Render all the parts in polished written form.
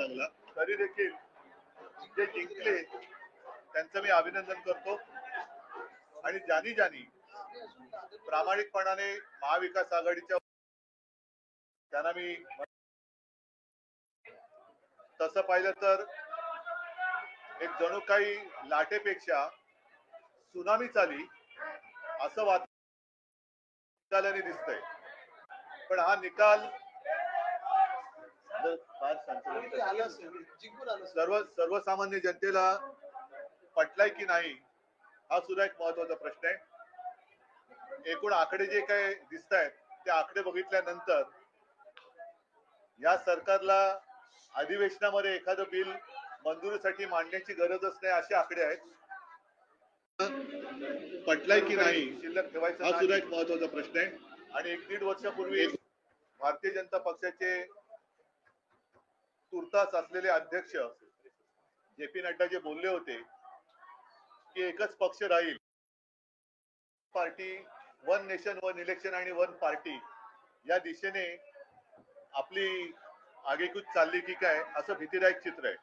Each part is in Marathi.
लागला तरी देखील जे जिंकले त्यांचं मी अभिनंदन करतो आणि ज्यांनी प्रामाणिकपणाने महाविकास आघाडीच्या त्यांना मी तसं पाहिलं तर एक जणू काही लाटेपेक्षा सुनामीच आली असं वातावरणाने दिसतंय. पण हा निकाल सर्वसामान्य जनतेला पटलाय की नाही हा सुद्धा एक महत्वाचा प्रश्न आहे. एकूण आकडे जे काही दिसत आहेत ते आकडे बघितल्यानंतर या सरकारला अधिवेशनामध्ये एखादं बिल मंजुरीसाठी मांडण्याची गरजच नाही असे आकडे आहेत. पटलाय की नाही शिल्लक ठेवायचा हा सुद्धा एक महत्वाचा प्रश्न आहे. आणि 1-1.5 वर्षापूर्वी भारतीय जनता पक्षाचे तुर्तास असलेले अध्यक्ष जे.पी. नड्डा जे बोलले होते की एकच पक्ष राहील, party, one nation one election आणि वन पार्टी या दिशेने आपली आगेकूच चालली की काय असं भीतीदायक चित्र आहे.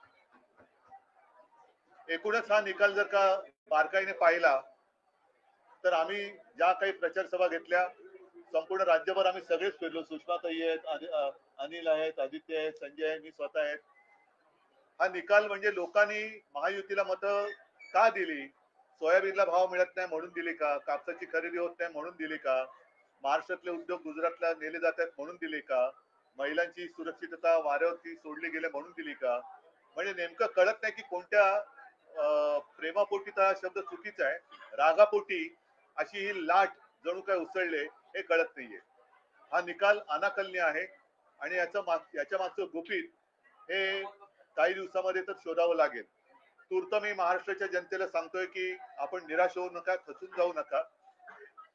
एकूणच हा निकाल जर का बारकाईने पाहिला तर आम्ही ज्या काही प्रचार सभा घेतल्या संपूर्ण राज्यभर आम्ही सगळेच फिरलो. सुषमाताई आहेत, अनिल आहेत, आदित्य आहेत, संजय आहे, मी स्वतः आहेत. हा निकाल म्हणजे लोकांनी महायुतीला मतं का दिली? सोयाबीनला भाव मिळत नाही म्हणून दिली का? कापसाची खरेदी होत नाही म्हणून दिली का? महाराष्ट्रातले उद्योग गुजरातला नेले जात आहेत म्हणून दिली का? महिलांची सुरक्षितता वाऱ्यावरती सोडली गेले म्हणून दिली का? म्हणजे नेमकं कळत नाही की कोणत्या प्रेमापोटी हा शब्द चुकीचा आहे, रागापोटी अशी ही लाट जणू काय उसळले हे कळत नाहीये. हा निकाल अनाकलनीय आहे आणि याच्या मागचं गुपित हे काही दिवसामध्ये तर शोधावं लागेल. तूर्त मी महाराष्ट्राच्या जनतेला सांगतोय की आपण निराश होऊ नका, खचून जाऊ नका.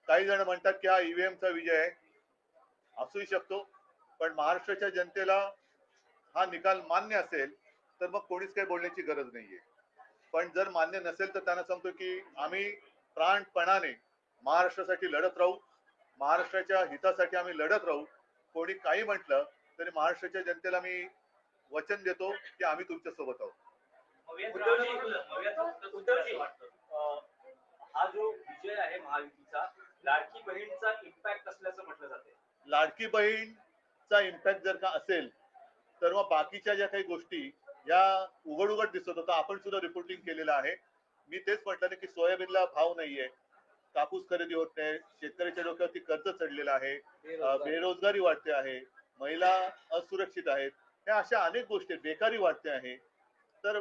काही जण म्हणतात की हा ईव्हीएमचा विजय आहे, असूही शकतो, पण महाराष्ट्राच्या जनतेला हा निकाल मान्य असेल तर मग कोणीच काही बोलण्याची गरज नाहीये. पण जर मान्य नसेल तर त्यांना सांगतो की आम्ही प्राणपणाने महाराष्ट्रासाठी लढत राहू, महाराष्ट्राच्या हितासाठी आम्ही लढत राहू. कोणी काही म्हटलं तरी महाराष्ट्राच्या जनतेला मी वचन देतो की आम्ही तुमच्या सोबत आहोत. हा जो विजय आहे महायुतीचा लाडकी बहीणचा इम्पॅक्ट असल्याचं म्हटलं जाते. लाडकी बहीणचा इम्पॅक्ट जर का असेल तर मग बाकीच्या ज्या काही गोष्टी या उघड दिसत होता. आपण सुद्धा रिपोर्टिंग केलेलं आहे. मी तेच म्हटलं ना की सोयाबीनला भाव नाहीये, कापूस खरेदी होत नाही, शेतकऱ्याच्या डोक्यावरती कर्ज चढलेलं आहे, बेरोजगारी वाढते आहे, महिला असुरक्षित आहेत, ह्या अशा अनेक गोष्टी, बेकारी वाढते आहे. तर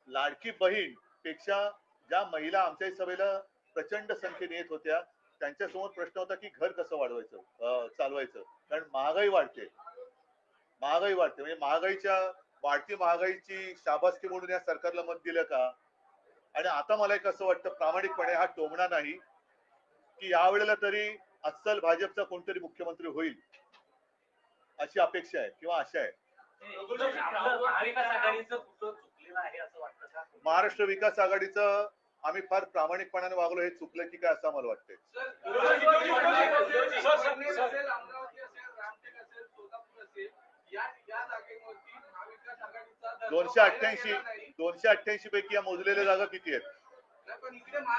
लाडकी बहीण पेक्षा ज्या महिला आमच्या सभेला प्रचंड संख्येने येत होत्या त्यांच्यासमोर प्रश्न होता की घर कसं वाढवायचं, चालवायचं. कारण महागाई वाढते म्हणजे वाढती महागाईची शाबासकी म्हणून या सरकारला मत दिलं का? आणि आता मला एक असं वाटतं प्रामाणिकपणे, हा टोमणा नाही, की यावेळेला तरी अस्सल भाजपचा कोणतरी मुख्यमंत्री होईल अशी अपेक्षा आहे किंवा आशा आहे. महाराष्ट्र विकास आघाडीचं आम्ही फार प्रामाणिकपणाने वागलो हे चुकलं की काय असं मला वाटतंय. 288 पैकी या मोजलेल्या जागा किती आहेत?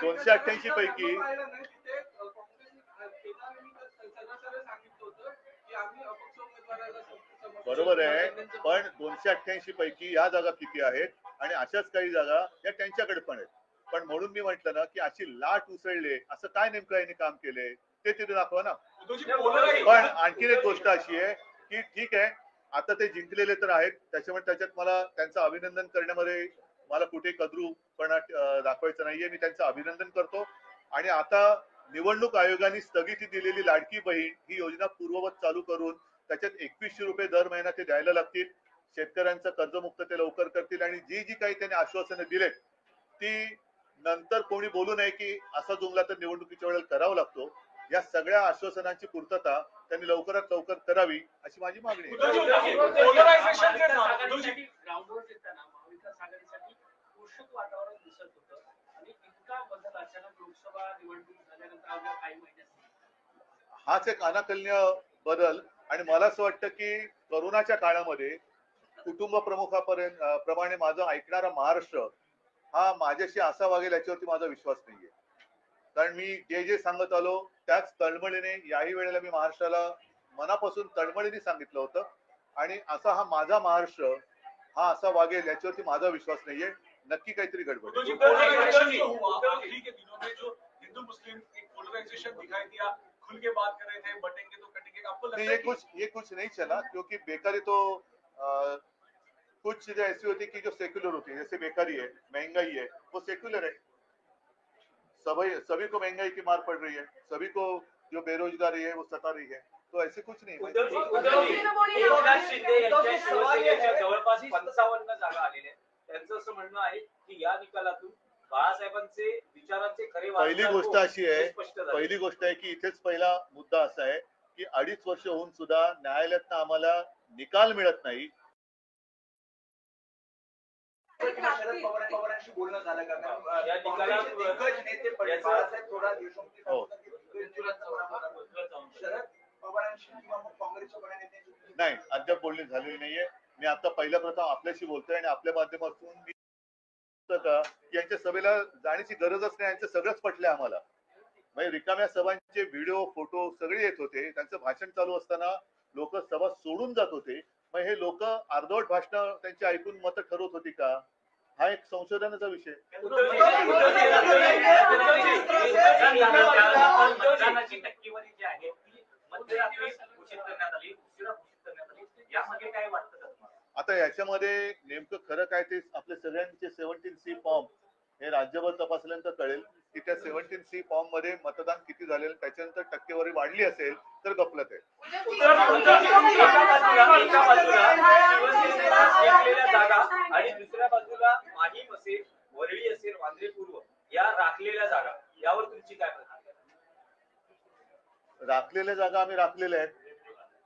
288 पैकी बरोबर आहे, पण 288 पैकी या जागा किती आहेत आणि अशाच काही जागा या त्यांच्याकडे पण आहेत. पण म्हणून मी म्हटलं ना की अशी लाट उसळले असं काय नेमकं यांनी काम केलंय ते तिथे दाखवा ना. पण आणखीन एक गोष्ट अशी आहे की ठीक आहे, आता ते जिंकलेले तर आहेत, त्याच्यामुळे त्याच्यात मला त्यांचं अभिनंदन करण्यामध्ये मला कुठे कद्रूपणा दाखवायचं नाहीये. मी त्यांचं अभिनंदन करतो. आणि आता निवडणूक आयोगाने स्थगिती दिलेली लाडकी बहीण ही योजना पूर्ववत चालू करून त्याच्यात 2100 रुपये दर महिना ते द्यायला लागतील. शेतकऱ्यांचं कर्जमुक्त ते लवकर करतील आणि जी काही त्यांनी आश्वासनं दिलेत ती नंतर कोणी बोलू नये की असा जुमला तर निवडणुकीच्या वेळेला करावा लागतो. या सगळ्या आश्वासनांची पूर्तता त्यांनी लवकरात लवकर करावी अशी माझी मागणी आहे. हाच एक अनाकलनीय बदल. आणि मला असं वाटतं की कोरोनाच्या काळामध्ये कुटुंब प्रमुखापर्यंत प्रमाणे माझं ऐकणारा महाराष्ट्र हा माझ्याशी असा वागेल याच्यावरती माझा विश्वास नाहीये. कारण मी जे जे सांगत आलो त्याच तळमळीने याही वेळेला मी महाराष्ट्राला मनापासून तळमळीने सांगितलं होतं. आणि असा हा माझा महाराष्ट्र हा असा वागेल याच्यावरती माझा विश्वास नाहीये. नक्की काहीतरी गडबड आहे. हिंदू मुस्लिम एक पोलराइजेशन दिखाई दिया, खुल के बात कर रहे थे, बटेंगे तो कटेंगे, आपको लगता नहीं, है कि ये कुछ नहीं चला क्योंकि बेकारी तो कुछ चीजें ऐसी होती कि जो सेक्युलर होती है, जैसे बेकारी है, महंगाई है, वो सेक्युलर है. सभी को महंगाई की मार पड़ रही है, सभी को जो बेरोजगारी है वो सता रही है. तो ऐसे कुछ नहीं. उद्धवजी, एकनाथ शिंदे यांच्या शिवसेनेच्या जवळपास 55 जागा आलेल्या आहेत. त्यांचं असं म्हणणं आहे की या निकालातून बाळासाहेबांचे विचारांचे खरे पहिली वारसदार गोष्ट कोण अशी आहे, हे स्पष्ट झाले. पहिली गोष्ट आहे की इथेच पहिला मुद्दा असा आहे की 2.5 वर्ष होऊन सुद्धा न्यायालयातनं आम्हाला निकाल मिळत नाही. शरद पवारांशी बोलणं झालं का? कारण या निकालात दिग्गज नेते बाळासाहेब थोरात, देशमुख हो. शरद पवारांशी किंवा मग काँग्रेसच्या बड्या नेत्यांशी नाही, अद्याप बोलणी झालेली नाहीये. मी आता पहिल्या प्रथम आपल्याशी बोलतोय आणि आपल्या माध्यमातून मी का की यांच्या सभेला जाण्याची गरजच नाही. यांचं सगळंच पटलंय आम्हाला. म्हणजे रिकाम्या सभांचे व्हिडिओ फोटो सगळे येत होते. त्यांचं भाषण चालू असताना लोक सभा सोडून जात होते. मग हे लोक अर्धवट भाषण त्यांची ऐकून मतं ठरवत होती का? हा एक संशोधनाचा विषय. मतदानाची टक्केवारी जी आहे ती मध्यरात्री घोषित करण्यात आली, उशिरा घोषित करण्यात आली. यामध्ये काय वाटतं का तुम्हाला? आता याच्यामध्ये नेमकं खरं काय ते आपले सगळ्यांचे 17C फॉर्म हे राज्यभर तपासल्यानंतर कळेल की त्या 17C फॉर्म मध्ये मतदान किती झालेलं, त्याच्यानंतर टक्केवारी वाढली असेल तर गफलत आहे. एका बाजूला शिवसेनेला जिंकलेल्या जागा आणि दुसऱ्या बाजूला माहीम असेल, वरळी असेल, वांद्रे पूर्व या राखलेल्या जागा, यावर तुमची काय प्रतिक्रिया? राखलेल्या जागा आम्ही राखलेल्या आहेत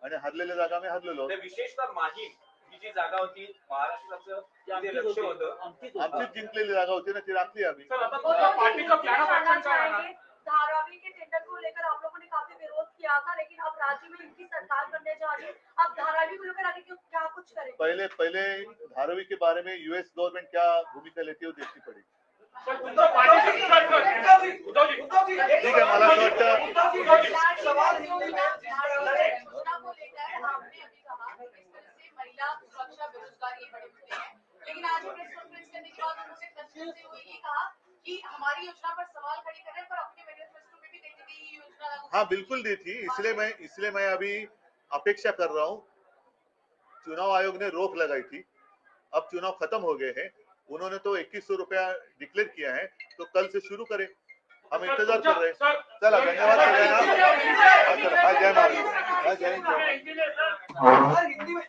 आणि हरलेल्या जागा आम्ही हरलेलो आहोत. विशेषतः माहीम ही जी जागा होती, महाराष्ट्राचं जे लक्ष होतं, आमचीच जिंकलेली जागा होती ना, ती राखली आम्ही. पार्टी का प्लान ऑफ एक्शन क्या है? धारावी के टेंडर को लेकर आप लोगों ने काफी विरोध किया था, लेकिन अब राज्य में इनकी सरकार बनने जा रही है, अब धारावी को लेकर आगे क्या कुछ करेंगे? पहले धारावी के बारे में यूएस गवर्नमेंट क्या भूमिका लेती है वो देखनी पड़ेगी. ठीक है, मला असं वाटतं योजना को लेकर आपने अभी कहा कि इस तरह से महिला सुरक्षा बेरोजगार ये बड़े मुद्दे हैं, लेकिन आज प्रेस कॉन्फ्रेंस करने के बाद उन्होंने करते हुए ये कहा कि हमारी योजना पर सवाल खड़े कर रहे हैं, पर अपने मैनिफेस्टो में भी देते थे ये योजना लागू. हाँ बिल्कुल दी थी. इसलिए मैं अभी अपेक्षा कर रहा हूँ. चुनाव आयोग ने रोक लगाई थी, अब चुनाव खत्म हो गए हैं. उन्होंने तो 2100 रुपया डिक्लेयर किया है, तो कल से शुरू करें. हम इंतजार कर रहे हैं. चला, धन्यवाद सगळ्यांना. जय महाराज. जय हिंद. हिंदी में